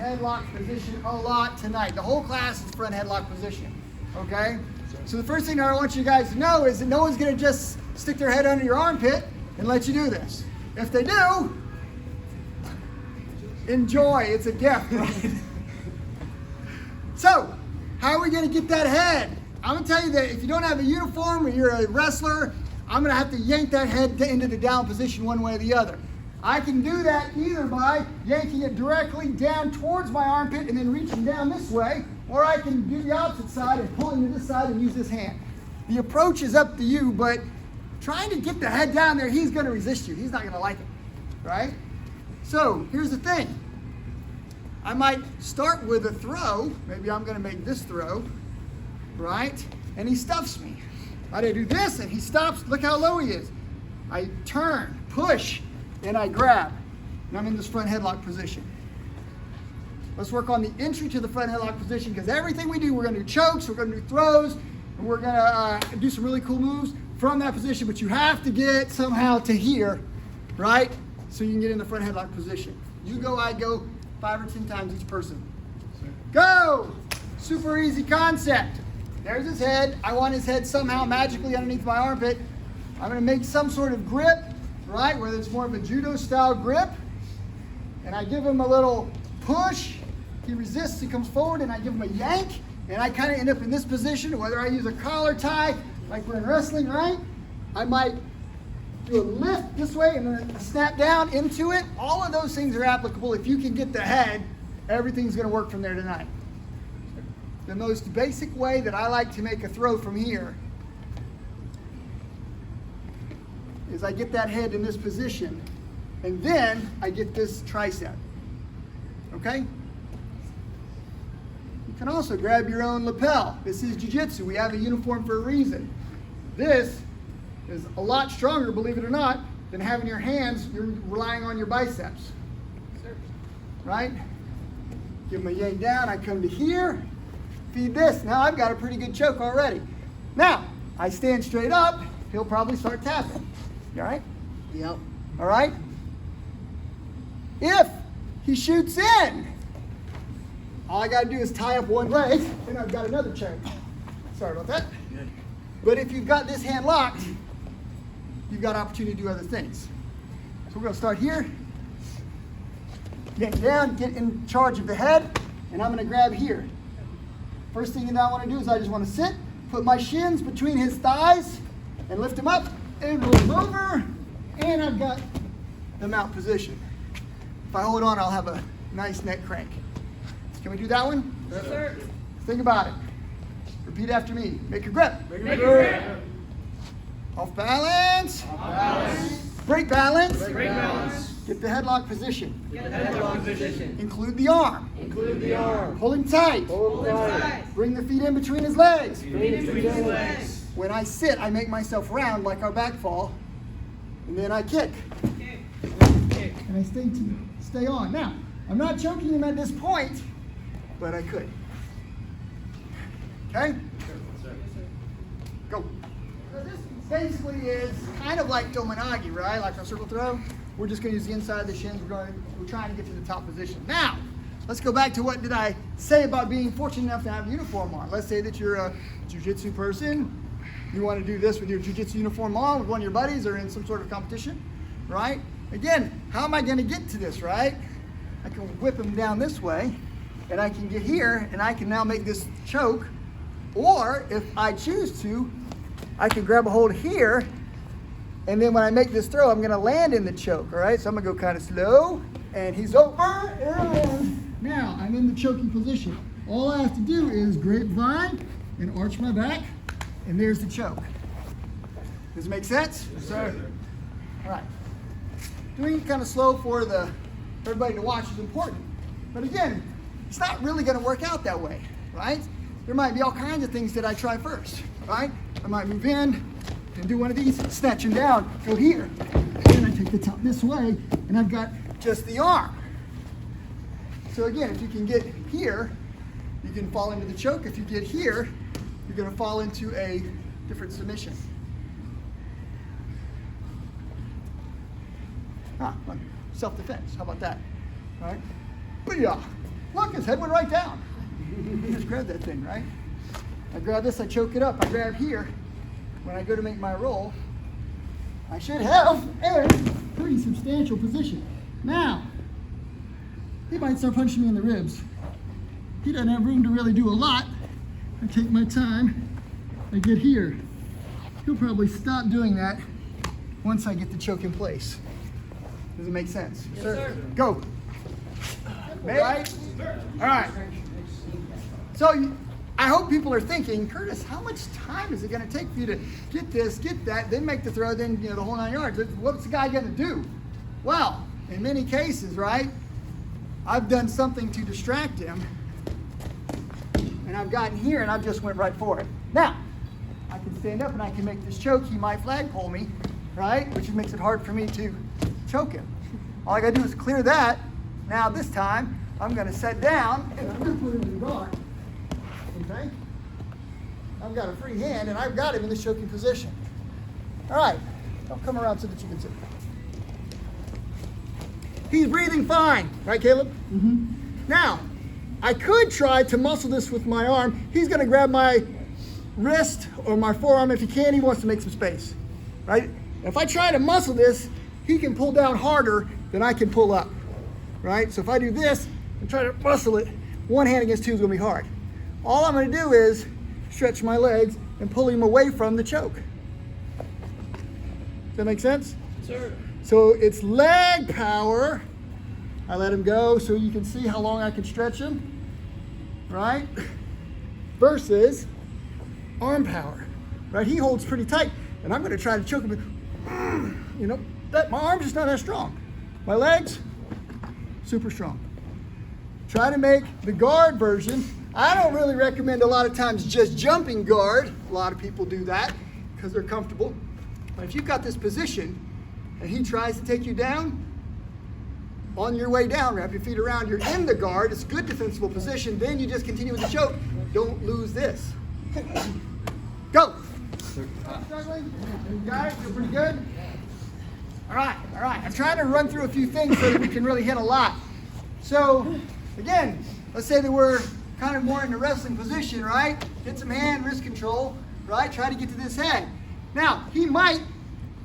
headlock position a lot tonight. The whole class is front headlock position, okay? So the first thing that I want you guys to know is that no one's gonna just stick their head under your armpit and let you do this. If they do, enjoy, it's a gift, right? So, how are we gonna get that head? I'm gonna tell you that if you don't have a uniform or you're a wrestler, I'm gonna have to yank that head into the down position one way or the other. I can do that either by yanking it directly down towards my armpit and then reaching down this way, or I can do the opposite side and pulling to this side and use this hand. The approach is up to you, but trying to get the head down there, he's gonna resist you. He's not gonna like it, right? So here's the thing. I might start with a throw. Maybe I'm gonna make this throw, right? And he stuffs me. I do this and he stops. Look how low he is. I turn, push, and I grab. And I'm in this front headlock position. Let's work on the entry to the front headlock position, because everything we do, we're gonna do chokes, we're gonna do throws, and we're gonna do some really cool moves from that position, but you have to get somehow to here, right? So you can get in the front headlock position. You go, I go, 5 or 10 times each person. Go! Super easy concept. There's his head. I want his head somehow magically underneath my armpit. I'm gonna make some sort of grip, right? Whether it's more of a judo style grip. And I give him a little push. He resists, he comes forward, and I give him a yank. And I kind of end up in this position, whether I use a collar tie, like we're in wrestling, right? I might do a lift this way and then a snap down into it. All of those things are applicable. If you can get the head, everything's gonna work from there tonight. The most basic way that I like to make a throw from here is I get that head in this position, and then I get this tricep, okay? You can also grab your own lapel. This is Jiu-Jitsu. We have a uniform for a reason. This is a lot stronger, believe it or not, than having your hands, you're relying on your biceps, right? Give him a yank down, I come to here, feed this. Now I've got a pretty good choke already. Now, I stand straight up, he'll probably start tapping. You all right? Yep. All right? If he shoots in, all I gotta do is tie up one leg, and I've got another choke. Sorry about that. Good. But if you've got this hand locked, you've got opportunity to do other things. So we're gonna start here. Get down, get in charge of the head, and I'm gonna grab here. First thing that I wanna do is I just wanna sit, put my shins between his thighs, and lift him up, and roll him over, and I've got the mount position. If I hold on, I'll have a nice neck crank. Can we do that one? Yes, sir. Think about it. Repeat after me. Make your grip. Make your grip. Off balance. Off balance. Break balance. Break balance. Get the headlock position. Get the headlock position. Include the arm. Include the arm. Hold him tight. Hold him tight. Bring the feet in between his legs. Feet in between his legs. When I sit, I make myself round like our back fall, and then I kick. Kick. And I stay on. Now, I'm not choking him at this point, but I could. Okay? Go. So this basically is kind of like Dominagi, right? Like our circle throw. We're just going to use the inside of the shins. We're trying to get to the top position. Now, let's go back to what did I say about being fortunate enough to have a uniform on. Let's say that you're a jiu-jitsu person. You want to do this with your jiu-jitsu uniform on with one of your buddies or in some sort of competition, right? Again, how am I going to get to this, right? I can whip him down this way, and I can get here, and I can now make this choke. Or if I choose to, I can grab a hold here, and then when I make this throw, I'm going to land in the choke, all right? So I'm going to go kind of slow, and he's over, and now I'm in the choking position. All I have to do is grapevine and arch my back, and there's the choke. Does it make sense? Yes, sir. All right. Doing it kind of slow for everybody to watch is important. But again, it's not really going to work out that way, right? There might be all kinds of things that I try first, right? I might move in and do one of these, snatch him down, go here. And then I take the top this way, and I've got just the arm. So again, if you can get here, you can fall into the choke. If you get here, you're going to fall into a different submission. Self-defense. How about that? All right. Booyah. Look, his head went right down. He just grabbed that thing, right? I grab this, I choke it up. I grab here. When I go to make my roll, I should have a pretty substantial position. Now, he might start punching me in the ribs. He doesn't have room to really do a lot. I take my time, I get here. He'll probably stop doing that once I get the choke in place. Does it make sense? Yes, sir. Go. Right? All right. So I hope people are thinking, Curtis, how much time is it going to take for you to get this, get that, then make the throw, then the whole 9 yards? What's the guy going to do? Well, in many cases, right, I've done something to distract him, and I've gotten here, and I've just went right for it. Now, I can stand up and I can make this choke. He might flagpole me, right, which makes it hard for me to choke him. All I got to do is clear that. Now, this time, I'm going to set down, and I'm going to put him in guard. Okay? I've got a free hand, and I've got him in the choking position. All right. I'll come around so that you can see. He's breathing fine. Right, Caleb? Mm-hmm. Now, I could try to muscle this with my arm. He's going to grab my wrist or my forearm. If he can, he wants to make some space. Right? If I try to muscle this, he can pull down harder than I can pull up. Right? So if I do this and try to muscle it, one hand against two is going to be hard. All I'm going to do is stretch my legs and pull him away from the choke. Does that make sense? Sir. So it's leg power. I let him go so you can see how long I can stretch him, right? Versus arm power, right? He holds pretty tight, and I'm going to try to choke him. You know, my arm's just not that strong. My legs, super strong. Try to make the guard version. I don't really recommend a lot of times just jumping guard. A lot of people do that because they're comfortable. But if you've got this position and he tries to take you down, on your way down, wrap your feet around, you're in the guard, it's a good defensible position, then you just continue with the choke. Don't lose this. Go. Struggling? You got it? Feel pretty good? All right. I'm trying to run through a few things so that we can really hit a lot. So, again, let's say that we're kind of more in the wrestling position, right? Get some hand, wrist control, right? Try to get to this head. Now, he might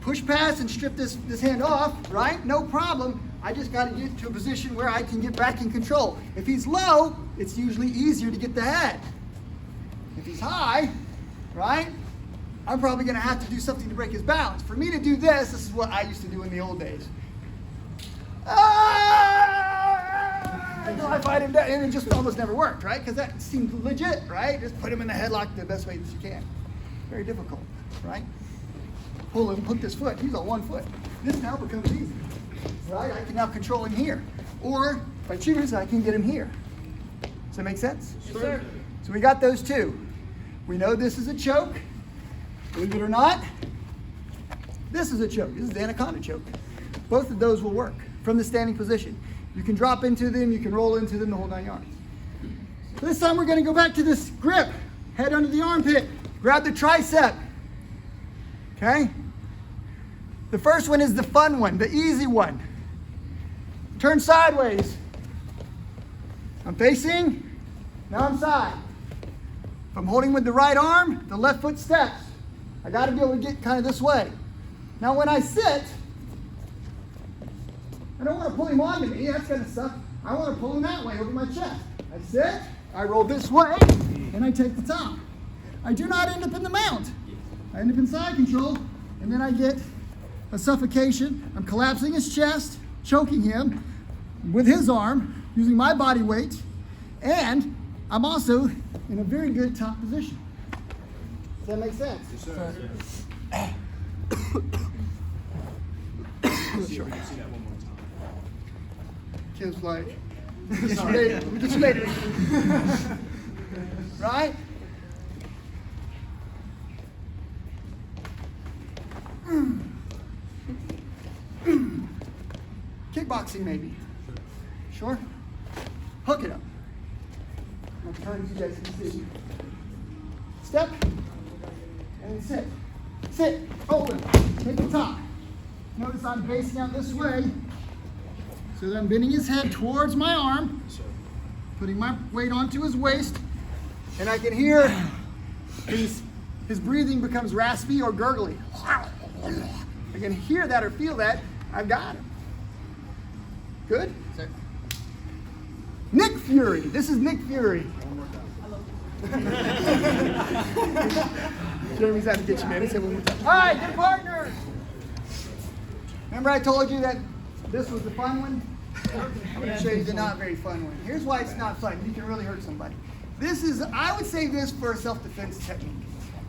push past and strip this hand off, right? No problem. I just got to get to a position where I can get back in control. If he's low, it's usually easier to get the head. If he's high, right, I'm probably going to have to do something to break his balance. For me to do this is what I used to do in the old days. Until I fight him down, and it just almost never worked, right? Because that seemed legit, right? Just put him in the headlock the best way that you can. Very difficult, right? Pull him, hook this foot. He's on 1 foot. This now becomes easy, right? I can now control him here. Or, if I choose, I can get him here. Does that make sense? Yes, sir. So we got those two. We know this is a choke. Believe it or not, this is a choke. This is the Anaconda choke. Both of those will work from the standing position. You can drop into them, you can roll into them, the whole 9 yards. So this time we're going to go back to this grip. Head under the armpit. Grab the tricep. Okay? The first one is the fun one, the easy one. Turn sideways. I'm facing, now I'm side. If I'm holding with the right arm, the left foot steps. I got to be able to get kind of this way. Now when I sit, I don't want to pull him onto me, that's going to suck. I want to pull him that way over my chest. I sit, I roll this way, and I take the top. I do not end up in the mount. I end up in side control, and then I get a suffocation. I'm collapsing his chest, choking him with his arm, using my body weight, and I'm also in a very good top position. Does that make sense? Yes, sir. Sure. See that one more time. Kim's like, we just made it. Right? Kickboxing maybe. Sure? Hook it up. I'm trying to you guys can see. Step and sit. Sit, open, take the top. Notice I'm facing out this way. So that I'm bending his head towards my arm. putting my weight onto his waist, and I can hear his breathing becomes raspy or gurgly. I can hear that or feel that. I've got him. Good? Sir. Nick Fury. This is Nick Fury. Jeremy's had to get you, man. He said one more time. All right, good partners. Remember I told you that this was the fun one? I'm going to show you the not very fun one. Here's why it's not fun. You can really hurt somebody. This is, I would say this for a self-defense technique.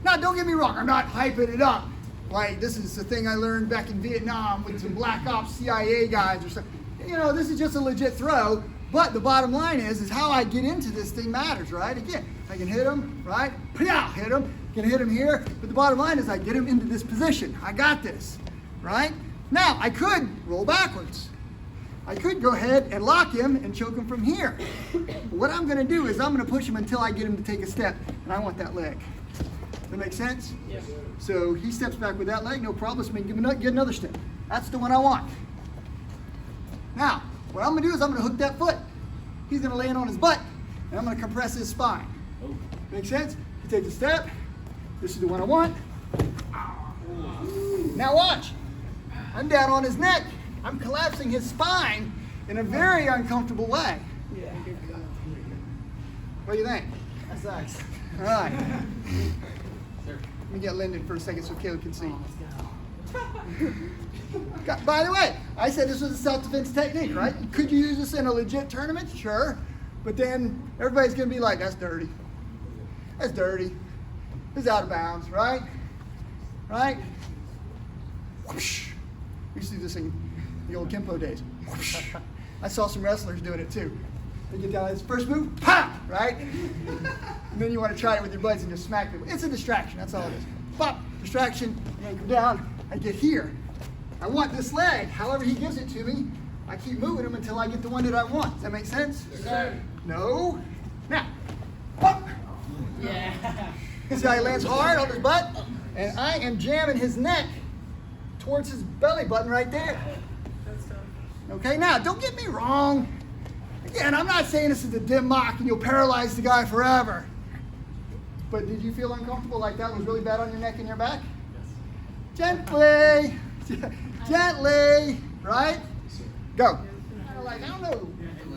Now, don't get me wrong. I'm not hyping it up. Like, this is the thing I learned back in Vietnam with some black ops CIA guys or something. You know, this is just a legit throw. But the bottom line is how I get into this thing matters, right? Again, I can hit him, right? Pow, hit him. Can hit him here. But the bottom line is I get him into this position. I got this, right? Now, I could roll backwards. I could go ahead and lock him and choke him from here. But what I'm going to do is I'm going to push him until I get him to take a step, and I want that leg. Does that make sense? Yes. So he steps back with that leg, no problem. So get another step. That's the one I want. Now, what I'm going to do is I'm going to hook that foot. He's going to land on his butt, and I'm going to compress his spine. Make sense? He takes a step. This is the one I want. Now watch. I'm down on his neck. I'm collapsing his spine in a very uncomfortable way. Yeah. What do you think? That sucks. All right. Sir. Let me get Lyndon for a second so Caleb can see. By the way, I said this was a self-defense technique, right? Could you use this in a legit tournament? Sure. But then everybody's going to be like, that's dirty. That's dirty. It's out of bounds, right? Right? Whoosh. We used to do this in the old Kempo days. Whoosh. I saw some wrestlers doing it too. They get down this first move, pop, right? And then you want to try it with your buddies and just smack them. It's a distraction, that's all it is. Pop, distraction, yank them down, I get here. I want this leg, however he gives it to me, I keep moving him until I get the one that I want. Does that make sense? Yes, sir. No. Now, pop. Yeah. This guy lands hard on his butt, and I am jamming his neck towards his belly button right there. That's tough. Okay, now, don't get me wrong. Again, I'm not saying this is a dim mock and you'll paralyze the guy forever. But did you feel uncomfortable like that was really bad on your neck and your back? Yes. Gently. Gently. Right? Go. Kind of like, I don't know,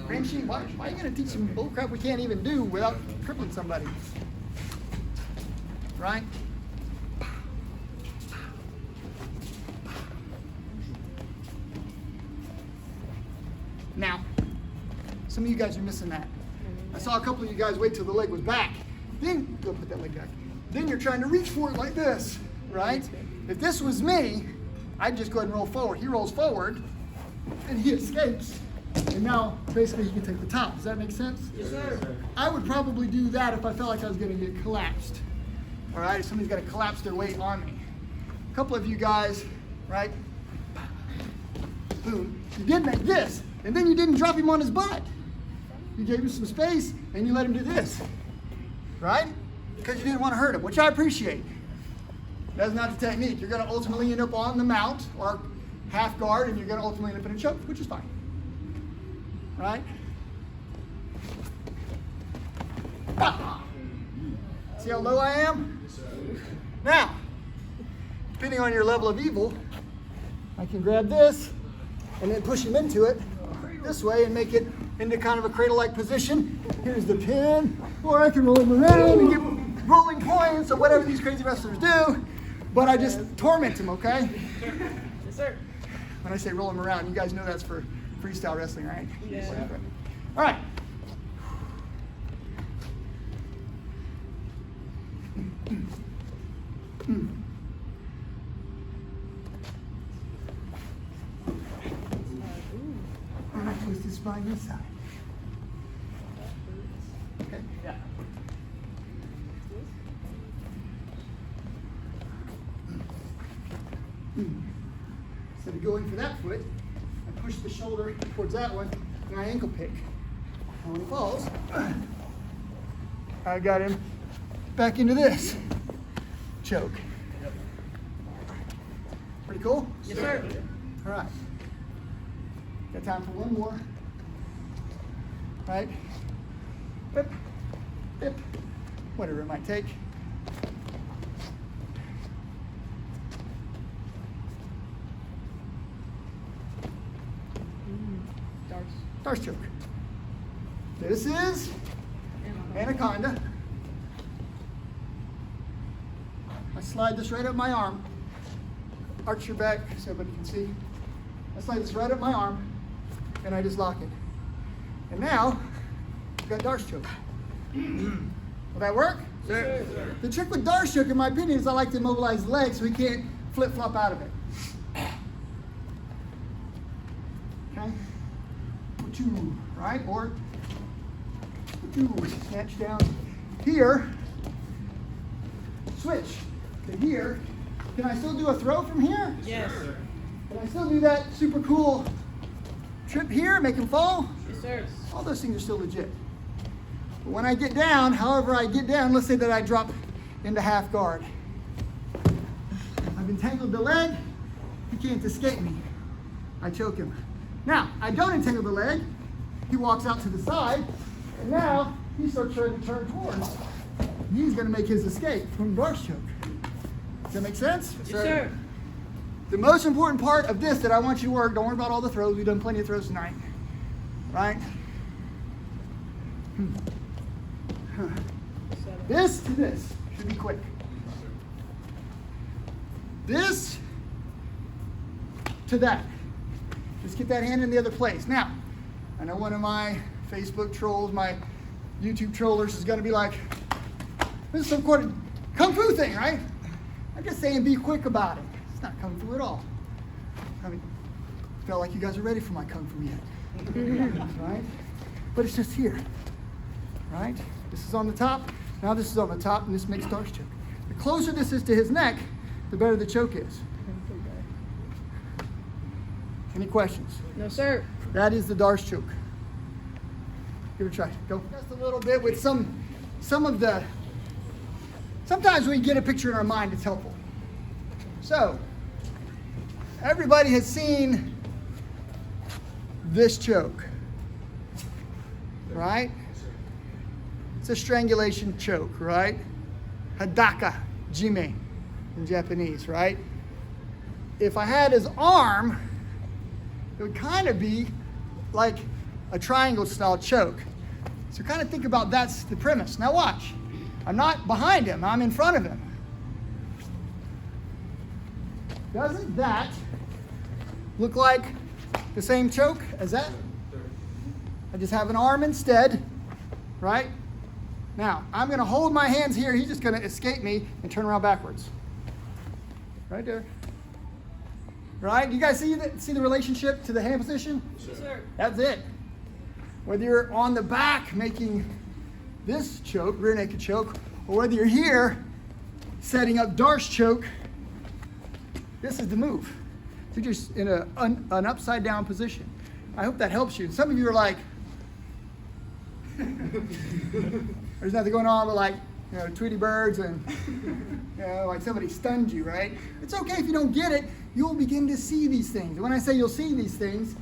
Gaeshi, why are you going to teach some bullcrap we can't even do without crippling somebody? Right? Now, some of you guys are missing that. I saw a couple of you guys wait till the leg was back. Then, go put that leg back. Then you're trying to reach for it like this, right? If this was me, I'd just go ahead and roll forward. He rolls forward, and he escapes. And now, basically, he can take the top. Does that make sense? Yes, sir. I would probably do that if I felt like I was going to get collapsed. All right, if somebody's got to collapse their weight on me. A couple of you guys, right? Boom. You did make this, and then you didn't drop him on his butt. You gave him some space, and you let him do this, right? Because you didn't want to hurt him, which I appreciate. That's not the technique. You're going to ultimately end up on the mount or half guard, and you're going to ultimately end up in a choke, which is fine, right? See how low I am? Now, depending on your level of evil, I can grab this and then push him into it this way and make it into kind of a cradle-like position. Here's the pin, or I can roll him around and get rolling points or whatever these crazy wrestlers do, but I just torment him, okay? Yes, sir. When I say roll him around, you guys know that's for freestyle wrestling, right? Yeah. All right. I'm going to twist his spine this side. Okay? Yeah. Instead of going for that foot, I push the shoulder towards that one, and I ankle pick. And when he falls, I got him back into this choke. Pretty cool? Yes, sir. All right. Got time for one more. Right? Bip, bip, whatever it might take. Darce choke. This is Anaconda. I slide this right up my arm. Arch your back so everybody can see. I slide this right up my arm and I just lock it. And now, I've got Darce choke. Will that work? Sir. The trick with Darce choke, in my opinion, is I like to immobilize the leg so he can't flip-flop out of it. Okay? Two, right? Or two, snatch down here, switch to here. Can I still do a throw from here? Yes. Can I still do that super cool trip here, make him fall? Yes, sir. All those things are still legit. But when I get down, however I get down, let's say that I drop into half guard. I've entangled the leg, he can't escape me. I choke him. Now, I don't entangle the leg, he walks out to the side, and now he starts trying to turn towards. He's gonna make his escape from Darce choke. Does that make sense? Yes, sir. The most important part of this that I want you to work, don't worry about all the throws, we've done plenty of throws tonight, right? This to this should be quick. This to that. Just get that hand in the other place. Now, I know one of my Facebook trolls, my YouTube trollers is going to be like, this is some kind of kung fu thing, right? I'm just saying be quick about it. It's not kung fu at all. I mean, I feel like you guys are ready for my kung fu yet. Right? But it's just here. Right? This is on the top. Now this is on the top, and this makes Darce choke. The closer this is to his neck, the better the choke is. Any questions? No, sir. That is the Darce choke. Give it a try. Go. Just a little bit with some of the. Sometimes when we get a picture in our mind, it's helpful. So, everybody has seen this choke, right? It's a strangulation choke, right? Hadaka jime in Japanese, right? If I had his arm, it would kind of be like a triangle style choke. So kind of think about that's the premise. Now watch. I'm not behind him, I'm in front of him. Doesn't that look like the same choke as that? I just have an arm instead, right? Now, I'm gonna hold my hands here, he's just gonna escape me and turn around backwards. Right there. Right? You guys see the relationship to the hand position? Yes, sir. That's it. Whether you're on the back making this choke, rear naked choke, or whether you're here setting up Darce choke, this is the move. So you're just in an upside down position. I hope that helps you. Some of you are like, there's nothing going on but like, you know, Tweety birds and, you know, like somebody stunned you, right? It's okay if you don't get it. You'll begin to see these things. When I say you'll see these things,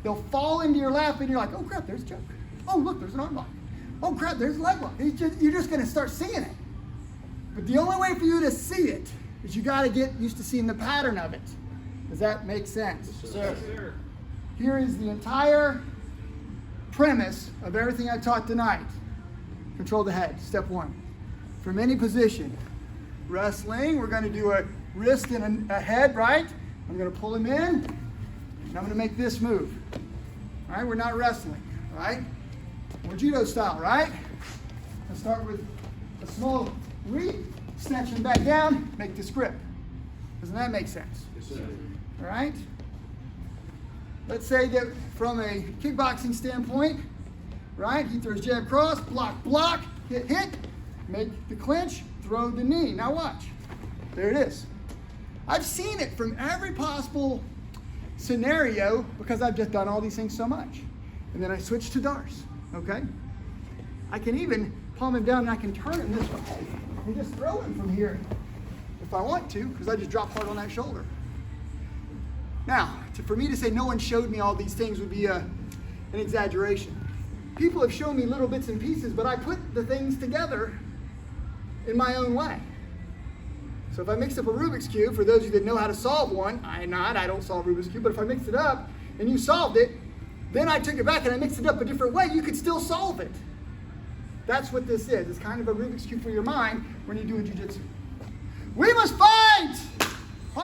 they'll fall into your lap and you're like, oh crap, there's a choke. Oh look, there's an arm lock. Oh crap, there's a leg lock. You're just gonna start seeing it. But the only way for you to see it is you gotta get used to seeing the pattern of it. Does that make sense? Yes, sir. Here is the entire premise of everything I taught tonight. Control the head, step one. From any position. Wrestling, we're gonna do a wrist and a head, right? I'm gonna pull him in, and I'm gonna make this move. All right, we're not wrestling, all right? We're judo style, right? Let's start with a small reach, snatch him back down, make this grip. Doesn't that make sense? Yes, sir. All right? Let's say that from a kickboxing standpoint, right? He throws jab cross, block, block, hit, make the clinch, throw the knee. Now watch. There it is. I've seen it from every possible scenario because I've just done all these things so much. And then I switch to Darce, okay? I can even palm him down and I can turn him this way and just throw him from here if I want to, because I just drop hard on that shoulder. Now, for me to say no one showed me all these things would be an exaggeration. people have shown me little bits and pieces, but I put the things together in my own way. So if I mix up a Rubik's Cube, for those of you that know how to solve one, I don't solve Rubik's Cube, but if I mixed it up and you solved it, then I took it back and I mixed it up a different way, you could still solve it. That's what this is. It's kind of a Rubik's Cube for your mind when you do a jiu-jitsu. We must fight!